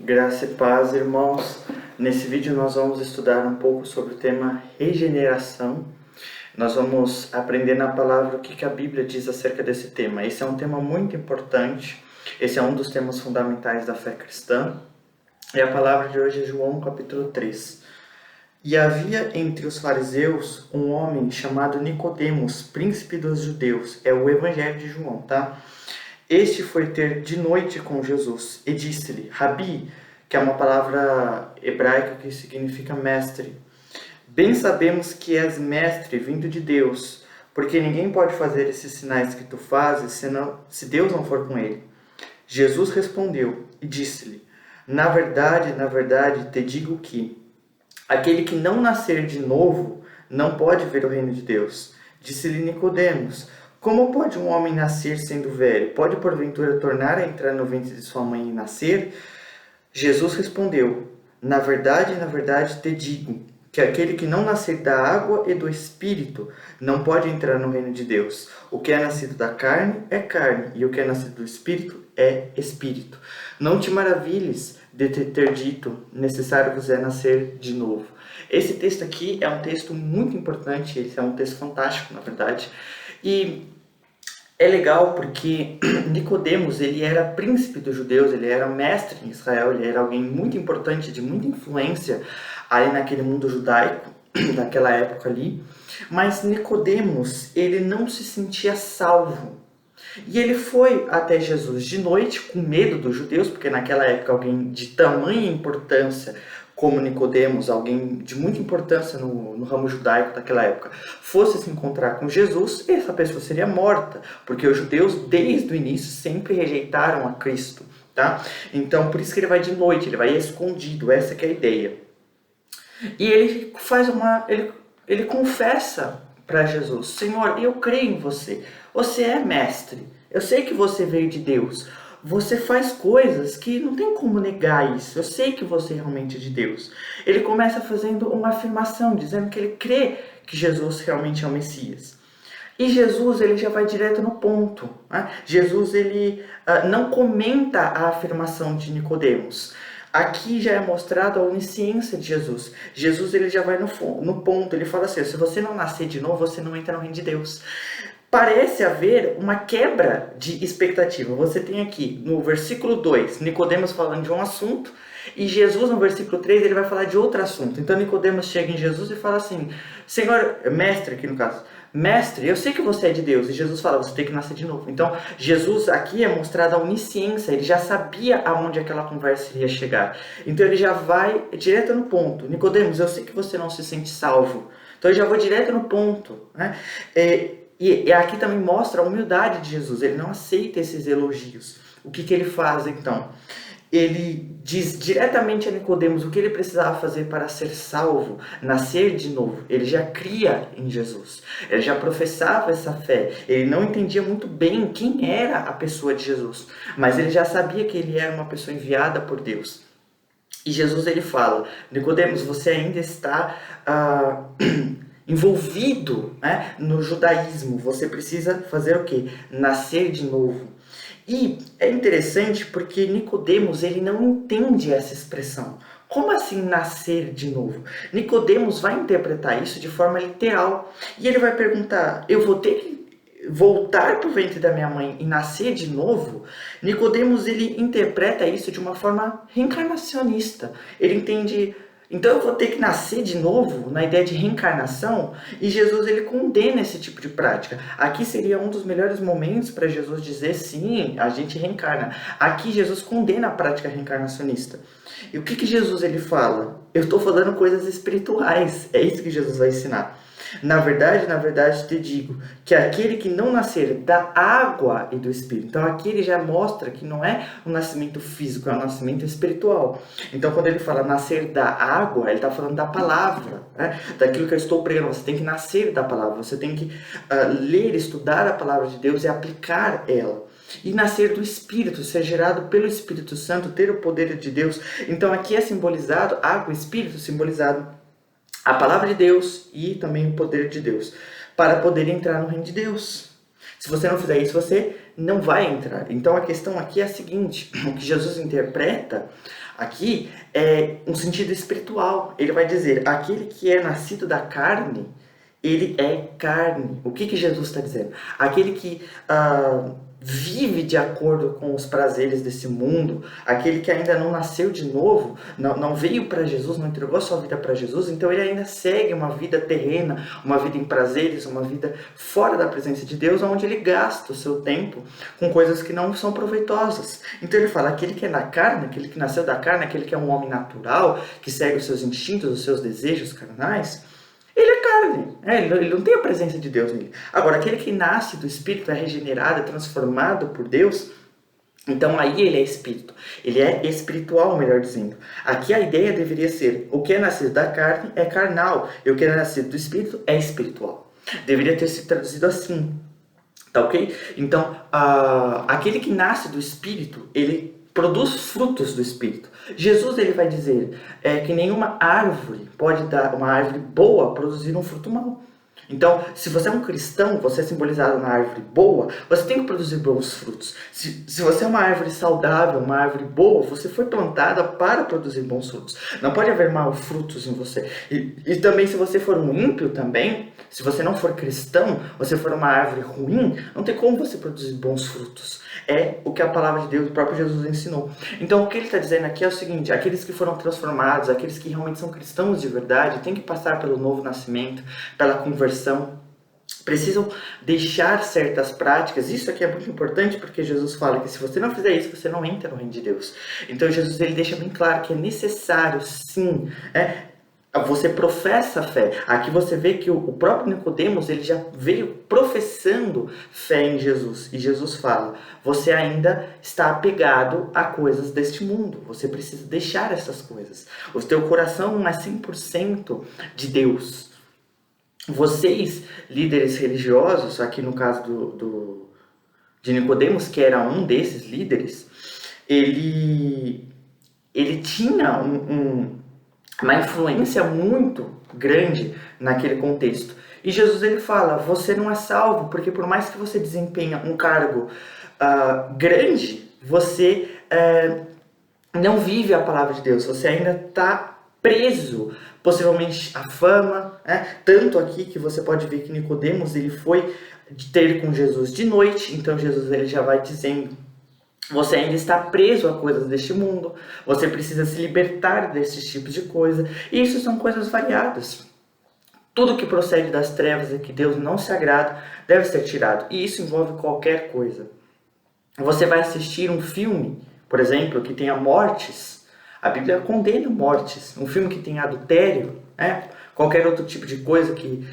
Graça e paz, irmãos. Nesse vídeo nós vamos estudar um pouco sobre o tema regeneração. Nós vamos aprender na palavra o que a Bíblia diz acerca desse tema. Esse é um tema muito importante, esse é um dos temas fundamentais da fé cristã. E a palavra de hoje é João capítulo 3. E havia entre os fariseus um homem chamado Nicodemos, príncipe dos judeus. É o evangelho de João, tá? Este foi ter de noite com Jesus e disse-lhe, Rabi, que é uma palavra hebraica que significa mestre. Bem sabemos que és mestre vindo de Deus, porque ninguém pode fazer esses sinais que tu fazes se Deus não for com ele. Jesus respondeu e disse-lhe, na verdade, te digo que aquele que não nascer de novo não pode ver o reino de Deus. Disse-lhe Nicodemos, como pode um homem nascer sendo velho? Pode porventura tornar a entrar no ventre de sua mãe e nascer? Jesus respondeu, na verdade te digo, que aquele que não nascer da água e do Espírito não pode entrar no reino de Deus. O que é nascido da carne, e o que é nascido do Espírito é Espírito. Não te maravilhes de ter dito, necessário vos é nascer de novo. Esse texto aqui é um texto muito importante, esse é um texto fantástico, na verdade. E é legal porque Nicodemos, ele era príncipe dos judeus, ele era mestre em Israel, ele era alguém muito importante, de muita influência ali naquele mundo judaico, daquela época ali. Mas Nicodemos, ele não se sentia salvo. E ele foi até Jesus de noite, com medo dos judeus, porque naquela época alguém de tamanha importância como Nicodemos, alguém de muita importância no ramo judaico daquela época, fosse se encontrar com Jesus, essa pessoa seria morta, porque os judeus desde o início sempre rejeitaram a Cristo, tá? Então por isso que ele vai de noite, ele vai escondido, essa que é a ideia. E ele ele confessa para Jesus, Senhor, eu creio em você, você é mestre, eu sei que você veio de Deus, você faz coisas que não tem como negar isso, eu sei que você realmente é de Deus. Ele começa fazendo uma afirmação, dizendo que ele crê que Jesus realmente é o Messias. E Jesus, ele já vai direto no ponto, né? Jesus, ele não comenta a afirmação de Nicodemos. Aqui já é mostrado a onisciência de Jesus. Jesus, ele já vai no ponto, ele fala assim, se você não nascer de novo, você não entra no reino de Deus. Parece haver uma quebra de expectativa. Você tem aqui, no versículo 2, Nicodemos falando de um assunto, e Jesus, no versículo 3, ele vai falar de outro assunto. Então, Nicodemos chega em Jesus e fala assim, Senhor, mestre aqui no caso, mestre, eu sei que você é de Deus. E Jesus fala, você tem que nascer de novo. Então, Jesus aqui é mostrado a onisciência, ele já sabia aonde aquela conversa iria chegar. Então, ele já vai direto no ponto. Nicodemos, eu sei que você não se sente salvo. Então, eu já vou direto no ponto, né? E aqui também mostra a humildade de Jesus, ele não aceita esses elogios. O que ele faz então? Ele diz diretamente a Nicodemos o que ele precisava fazer para ser salvo, nascer de novo. Ele já cria em Jesus, ele já professava essa fé, ele não entendia muito bem quem era a pessoa de Jesus, mas ele já sabia que ele era uma pessoa enviada por Deus. E Jesus ele fala, Nicodemos, você ainda está envolvido, né, no judaísmo, você precisa fazer o quê? Nascer de novo. E é interessante porque Nicodemos ele não entende essa expressão. Como assim nascer de novo? Nicodemos vai interpretar isso de forma literal. E ele vai perguntar, eu vou ter que voltar para o ventre da minha mãe e nascer de novo? Nicodemos ele interpreta isso de uma forma reencarnacionista. Ele entende, então eu vou ter que nascer de novo, na ideia de reencarnação, e Jesus ele condena esse tipo de prática. Aqui seria um dos melhores momentos para Jesus dizer sim, a gente reencarna. Aqui Jesus condena a prática reencarnacionista. E o que Jesus ele fala? Eu estou falando coisas espirituais, é isso que Jesus vai ensinar. Na verdade te digo que aquele que não nascer da água e do Espírito. Então aqui ele já mostra que não é um nascimento físico, é um nascimento espiritual. Então quando ele fala nascer da água, ele está falando da palavra, né? Daquilo que eu estou pregando. Você tem que nascer da palavra, você tem que ler, estudar a palavra de Deus e aplicar ela. E nascer do Espírito, ser gerado pelo Espírito Santo, ter o poder de Deus. Então aqui é simbolizado, água e Espírito simbolizado a palavra de Deus e também o poder de Deus, para poder entrar no reino de Deus. Se você não fizer isso, você não vai entrar. Então a questão aqui é a seguinte, o que Jesus interpreta aqui é um sentido espiritual. Ele vai dizer, aquele que é nascido da carne, ele é carne. O que Jesus está dizendo? Aquele que vive de acordo com os prazeres desse mundo, aquele que ainda não nasceu de novo, não veio para Jesus, não entregou a sua vida para Jesus, então ele ainda segue uma vida terrena, uma vida em prazeres, uma vida fora da presença de Deus, onde ele gasta o seu tempo com coisas que não são proveitosas. Então ele fala, aquele que é na carne, aquele que nasceu da carne, aquele que é um homem natural, que segue os seus instintos, os seus desejos carnais, ele é carne, ele não tem a presença de Deus nele. Agora, aquele que nasce do Espírito, é regenerado, é transformado por Deus, então aí ele é Espírito. Ele é espiritual, melhor dizendo. Aqui a ideia deveria ser, o que é nascido da carne é carnal, e o que é nascido do Espírito é espiritual. Deveria ter sido traduzido assim, tá ok? Então, aquele que nasce do Espírito, ele produz frutos do Espírito. Jesus ele vai dizer que nenhuma árvore pode dar, uma árvore boa, produzir um fruto mau. Então, se você é um cristão, você é simbolizado na árvore boa, você tem que produzir bons frutos. Se você é uma árvore saudável, uma árvore boa, você foi plantada para produzir bons frutos. Não pode haver maus frutos em você. E também, se você for um ímpio também, se você não for cristão, você for uma árvore ruim, não tem como você produzir bons frutos. É o que a palavra de Deus, o próprio Jesus ensinou. Então, o que ele está dizendo aqui é o seguinte, aqueles que foram transformados, aqueles que realmente são cristãos de verdade, têm que passar pelo novo nascimento, pela conversão, precisam deixar certas práticas. Isso aqui é muito importante porque Jesus fala que se você não fizer isso, você não entra no reino de Deus. Então, Jesus ele deixa bem claro que é necessário, sim, você professa a fé. Aqui você vê que o próprio Nicodemos ele já veio professando fé em Jesus. E Jesus fala, você ainda está apegado a coisas deste mundo. Você precisa deixar essas coisas. O teu coração não é 100% de Deus. Vocês, líderes religiosos, aqui no caso de Nicodemos, que era um desses líderes, ele tinha uma influência muito grande naquele contexto. E Jesus ele fala, você não é salvo, porque por mais que você desempenhe um cargo grande, você não vive a palavra de Deus, você ainda está preso, possivelmente à fama, tanto aqui que você pode ver que Nicodemos ele foi ter com Jesus de noite, então Jesus ele já vai dizendo, você ainda está preso a coisas deste mundo, você precisa se libertar desses tipos de coisa, e isso são coisas variadas. Tudo que procede das trevas e que Deus não se agrada deve ser tirado, e isso envolve qualquer coisa. Você vai assistir um filme, por exemplo, que tenha mortes, a Bíblia condena mortes. Um filme que tenha adultério, qualquer outro tipo de coisa que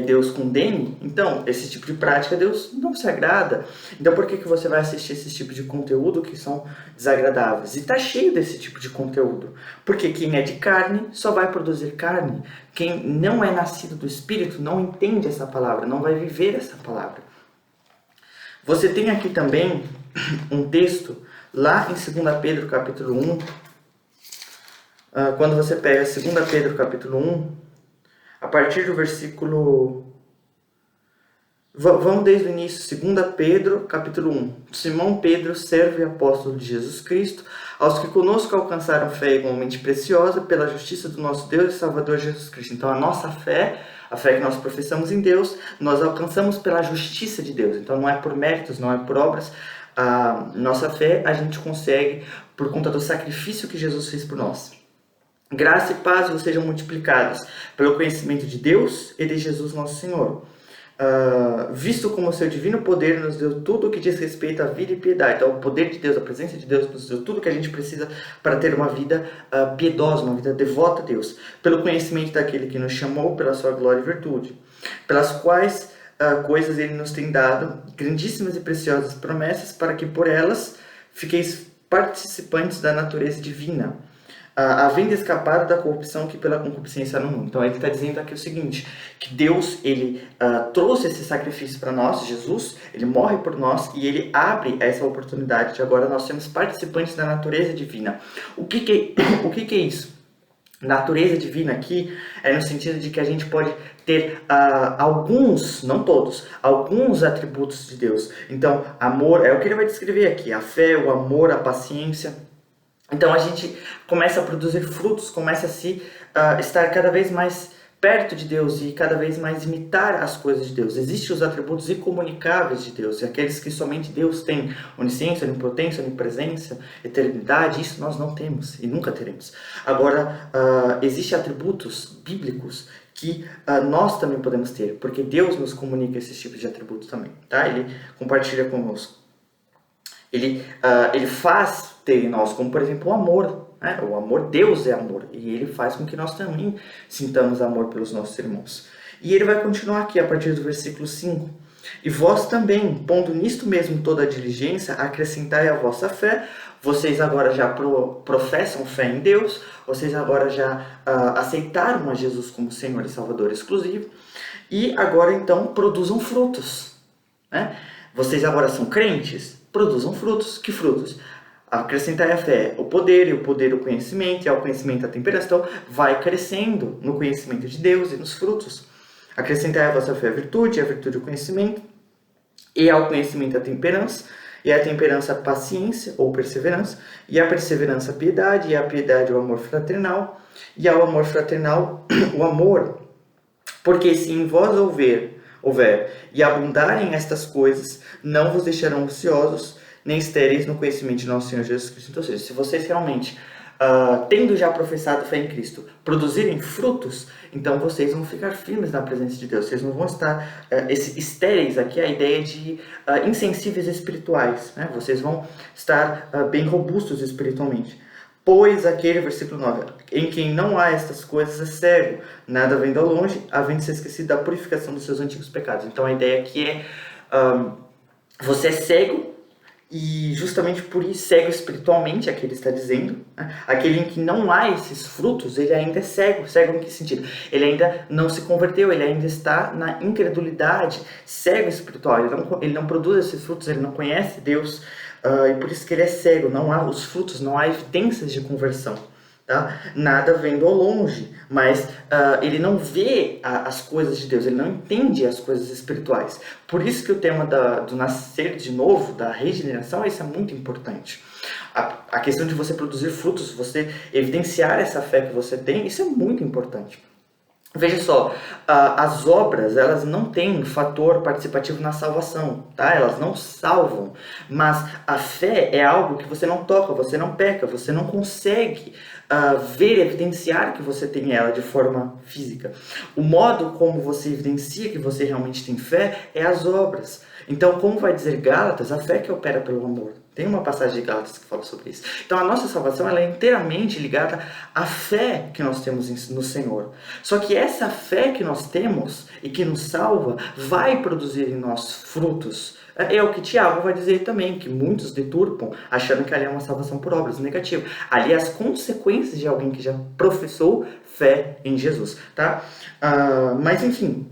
Deus condene, então, esse tipo de prática Deus não se agrada. Então, por que você vai assistir esse tipo de conteúdo que são desagradáveis? E está cheio desse tipo de conteúdo. Porque quem é de carne só vai produzir carne. Quem não é nascido do Espírito não entende essa palavra, não vai viver essa palavra. Você tem aqui também um texto, lá em 2 Pedro capítulo 1, quando você pega 2 Pedro capítulo 1, a partir do versículo... Vamos desde o início, 2 Pedro, capítulo 1. Simão Pedro, servo e apóstolo de Jesus Cristo, aos que conosco alcançaram fé igualmente preciosa pela justiça do nosso Deus e Salvador Jesus Cristo. Então a nossa fé, a fé que nós professamos em Deus, nós alcançamos pela justiça de Deus. Então não é por méritos, não é por obras. A nossa fé a gente consegue por conta do sacrifício que Jesus fez por nós. Graça e paz vos sejam multiplicados pelo conhecimento de Deus e de Jesus nosso Senhor. Visto como o seu divino poder nos deu tudo o que diz respeito à vida e piedade. Então, o poder de Deus, a presença de Deus nos deu tudo o que a gente precisa para ter uma vida piedosa, uma vida devota a Deus. Pelo conhecimento daquele que nos chamou, pela sua glória e virtude. Pelas quais coisas ele nos tem dado, grandíssimas e preciosas promessas, para que por elas fiqueis participantes da natureza divina, havendo escapado da corrupção que pela concupiscência no mundo. Então ele está dizendo aqui o seguinte, que Deus ele trouxe esse sacrifício para nós, Jesus, ele morre por nós e ele abre essa oportunidade de agora nós sermos participantes da natureza divina. O que é isso? Natureza divina aqui é no sentido de que a gente pode ter alguns, não todos, alguns atributos de Deus. Então, amor é o que ele vai descrever aqui: a fé, o amor, a paciência. Então a gente começa a produzir frutos, começa a estar cada vez mais perto de Deus e cada vez mais imitar as coisas de Deus. Existem os atributos incomunicáveis de Deus, aqueles que somente Deus tem: onisciência, onipotência, onipresença, eternidade. Isso nós não temos e nunca teremos. Agora, existem atributos bíblicos que nós também podemos ter, porque Deus nos comunica esses tipos de atributos também, tá? Ele compartilha conosco. Ele faz ter em nós, como por exemplo o amor. O amor, Deus é amor, e ele faz com que nós também sintamos amor pelos nossos irmãos. E ele vai continuar aqui a partir do versículo 5. E vós também, pondo nisto mesmo toda a diligência, acrescentai a vossa fé. Vocês agora já professam fé em Deus, vocês agora já aceitaram a Jesus como Senhor e Salvador exclusivo, e agora então produzam frutos. Vocês agora são crentes? Produzam frutos. Que frutos? Acrescentar a fé, o poder, e o poder o conhecimento, e ao conhecimento a temperança. Então, vai crescendo no conhecimento de Deus e nos frutos. Acrescentar a vossa fé a virtude o conhecimento, e ao conhecimento a temperança, e a temperança a paciência ou perseverança, e a perseverança a piedade, e a piedade o amor fraternal, e ao amor fraternal o amor. Porque se em vós houver e abundarem estas coisas, não vos deixarão ociosos, nem estéreis no conhecimento de nosso Senhor Jesus Cristo. Então, ou seja, se vocês realmente, tendo já professado fé em Cristo, produzirem frutos, então vocês vão ficar firmes na presença de Deus. Vocês não vão estar estéreis, aqui é a ideia de insensíveis espirituais, né? Vocês vão estar bem robustos espiritualmente. Pois aquele, versículo 9, em quem não há estas coisas é cego, nada vendo ao longe, havendo se esquecido da purificação dos seus antigos pecados. Então a ideia aqui é, você é cego, e justamente por isso, cego espiritualmente, é que ele está dizendo, né? Aquele em que não há esses frutos, ele ainda é cego. Cego em que sentido? Ele ainda não se converteu, ele ainda está na incredulidade, cego espiritual. Ele não produz esses frutos, ele não conhece Deus, e por isso que ele é cego. Não há os frutos, não há evidências de conversão. Tá? Nada vendo ao longe, mas ele não vê as coisas de Deus, ele não entende as coisas espirituais. Por isso que o tema do nascer de novo, da regeneração, isso é muito importante. A questão de você produzir frutos, você evidenciar essa fé que você tem, isso é muito importante. Veja só, as obras, elas não têm fator participativo na salvação, tá? Elas não salvam, mas a fé é algo que você não toca, você não peca, você não consegue ver, evidenciar que você tem ela de forma física. O modo como você evidencia que você realmente tem fé é as obras. Então, como vai dizer Gálatas, a fé que opera pelo amor. Tem uma passagem de Gálatas que fala sobre isso. Então, a nossa salvação ela é inteiramente ligada à fé que nós temos no Senhor. Só que essa fé que nós temos e que nos salva vai produzir em nós frutos. É o que Tiago vai dizer também, que muitos deturpam, achando que ali é uma salvação por obras, negativo. Ali é as consequências de alguém que já professou fé em Jesus, tá? Mas, enfim,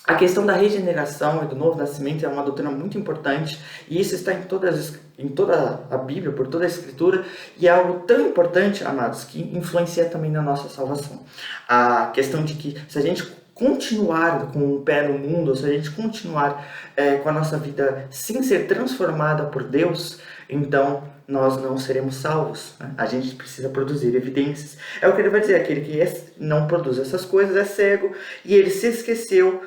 a questão da regeneração e do novo nascimento é uma doutrina muito importante, e isso está em toda a Bíblia, por toda a Escritura, e é algo tão importante, amados, que influencia também na nossa salvação. A questão de que se a gente continuar com o pé no mundo, ou se a gente continuar com a nossa vida sem ser transformada por Deus, então nós não seremos salvos, né? A gente precisa produzir evidências. É o que ele vai dizer: aquele que não produz essas coisas é cego, e ele se esqueceu,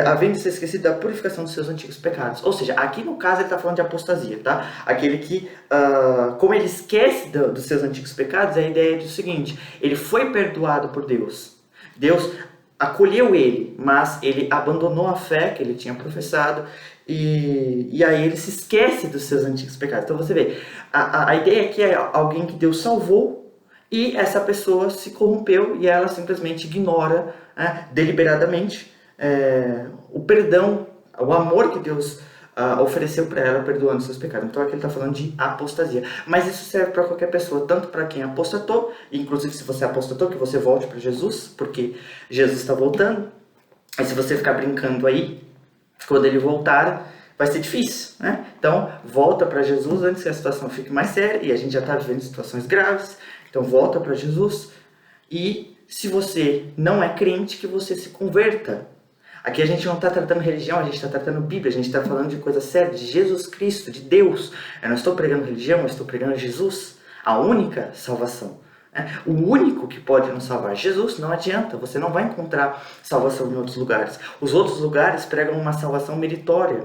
havendo se esquecido da purificação dos seus antigos pecados. Ou seja, aqui no caso ele está falando de apostasia, tá? Aquele que, como ele esquece dos seus antigos pecados, a ideia é do seguinte: ele foi perdoado por Deus. Deus acolheu ele, mas ele abandonou a fé que ele tinha professado, e aí ele se esquece dos seus antigos pecados. Então você vê, a ideia aqui é alguém que Deus salvou, e essa pessoa se corrompeu, e ela simplesmente ignora, deliberadamente, o perdão, o amor que Deus ofereceu para ela, perdoando seus pecados. Então aqui ele está falando de apostasia. Mas isso serve para qualquer pessoa, tanto para quem apostatou, inclusive se você apostatou, que você volte para Jesus, porque Jesus está voltando. E se você ficar brincando aí, quando ele voltar, vai ser difícil, né? Então volta para Jesus antes que a situação fique mais séria, e a gente já está vivendo situações graves. Então volta para Jesus, E se você não é crente, que você se converta. Aqui a gente não está tratando religião, a gente está tratando Bíblia, a gente está falando de coisa séria, de Jesus Cristo, de Deus. Eu não estou pregando religião, eu estou pregando Jesus, a única salvação. O único que pode nos salvar, Jesus. Não adianta, você não vai encontrar salvação em outros lugares. Os outros lugares pregam uma salvação meritória.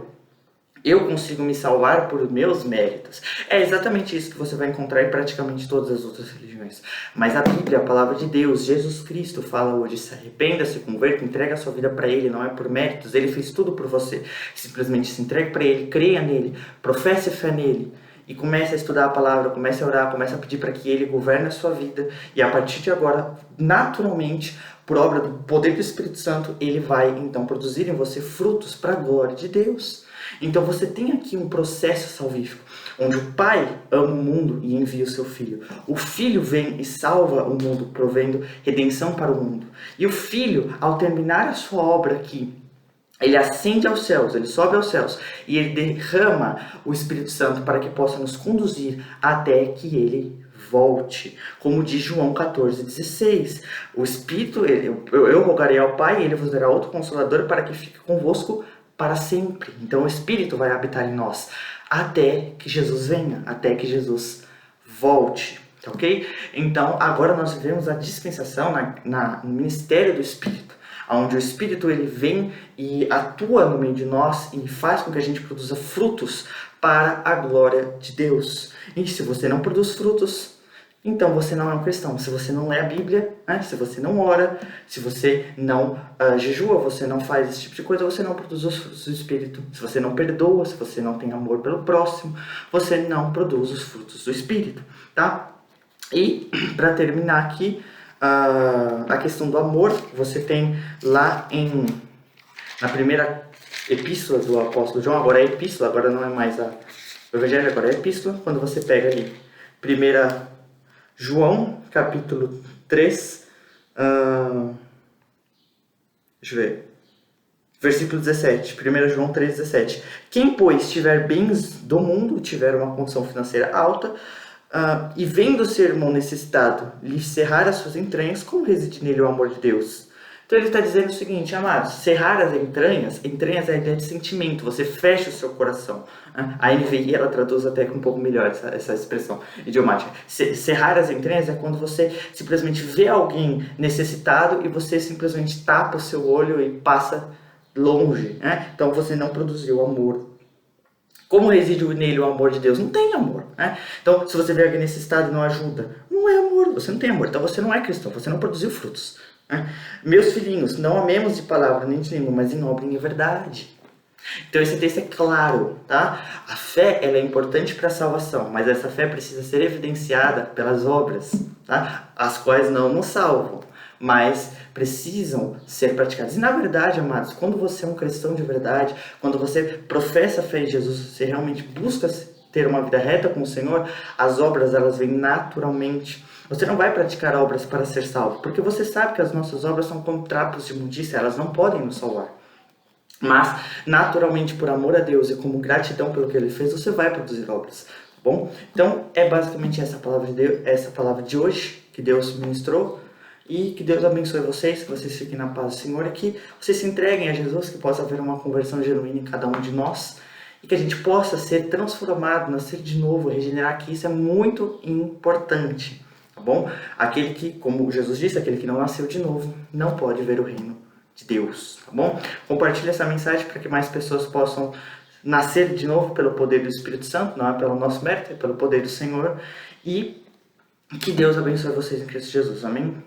Eu consigo me salvar por meus méritos. É exatamente isso que você vai encontrar em praticamente todas as outras religiões. Mas a Bíblia, a palavra de Deus, Jesus Cristo fala hoje: se arrependa, se converta, entrega a sua vida para Ele, não é por méritos. Ele fez tudo por você. Simplesmente se entregue para Ele, creia nele, professe fé nele. E comece a estudar a palavra, comece a orar, comece a pedir para que Ele governe a sua vida. E a partir de agora, naturalmente, por obra do poder do Espírito Santo, Ele vai então produzir em você frutos para a glória de Deus. Então você tem aqui um processo salvífico, onde o Pai ama o mundo e envia o seu Filho. O Filho vem e salva o mundo, provendo redenção para o mundo. E o Filho, ao terminar a sua obra aqui, ele ascende aos céus, ele sobe aos céus e ele derrama o Espírito Santo para que possa nos conduzir até que ele volte. Como diz João 14,16. O Espírito, eu rogarei ao Pai e ele vos dará outro Consolador para que fique convosco para sempre. Então o Espírito vai habitar em nós até que Jesus venha, até que Jesus volte. Ok? Então agora nós vivemos a dispensação no ministério do Espírito, onde o Espírito ele vem e atua no meio de nós e faz com que a gente produza frutos para a glória de Deus. E se você não produz frutos, então você não é um cristão. Se você não lê a Bíblia, se você não ora, se você não jejua, você não faz esse tipo de coisa, você não produz os frutos do Espírito. Se você não perdoa, se você não tem amor pelo próximo, você não produz os frutos do Espírito, tá? E para terminar aqui, a questão do amor, você tem lá na primeira epístola do apóstolo João, agora é epístola, agora não é mais o evangelho, agora é epístola, quando você pega ali, 1 João, capítulo 3, deixa eu ver, versículo 17, 1 João 3, 17. Quem, pois, tiver bens do mundo, tiver uma condição financeira alta, e vendo seu irmão necessitado lhe cerrar as suas entranhas, como reside nele o amor de Deus? Então ele está dizendo o seguinte, amados: cerrar as entranhas é a ideia de sentimento, você fecha o seu coração. A NVI ela traduz até com um pouco melhor essa expressão idiomática. Cerrar as entranhas é quando você simplesmente vê alguém necessitado e você simplesmente tapa o seu olho e passa longe. Então você não produziu amor. Como reside nele o amor de Deus? Não tem amor. Então, se você vê alguém necessitado e não ajuda, não é amor, você não tem amor. Então você não é cristão, você não produziu frutos. Meus filhinhos, não amemos de palavra nem de língua, mas em obra e em verdade. Então esse texto é claro, tá? A fé ela é importante para a salvação, mas essa fé precisa ser evidenciada pelas obras, tá? As quais não nos salvam, mas precisam ser praticadas. E na verdade, amados, quando você é um cristão de verdade, quando você professa a fé em Jesus, você realmente busca ter uma vida reta com o Senhor, as obras elas vêm naturalmente. Você não vai praticar obras para ser salvo, porque você sabe que as nossas obras são como trapos de imundícia, elas não podem nos salvar. Mas, naturalmente, por amor a Deus e como gratidão pelo que Ele fez, você vai produzir obras, tá bom? Então, é basicamente essa palavra de Deus, essa palavra de hoje que Deus ministrou. E que Deus abençoe vocês, que vocês fiquem na paz do Senhor e que vocês se entreguem a Jesus, que possa haver uma conversão genuína em cada um de nós e que a gente possa ser transformado, nascer de novo, regenerar, que isso é muito importante, tá bom? Aquele que, como Jesus disse, aquele que não nasceu de novo não pode ver o reino de Deus, tá bom? Compartilhe essa mensagem para que mais pessoas possam nascer de novo pelo poder do Espírito Santo, não é pelo nosso mérito, é pelo poder do Senhor, e que Deus abençoe vocês em Cristo Jesus, amém?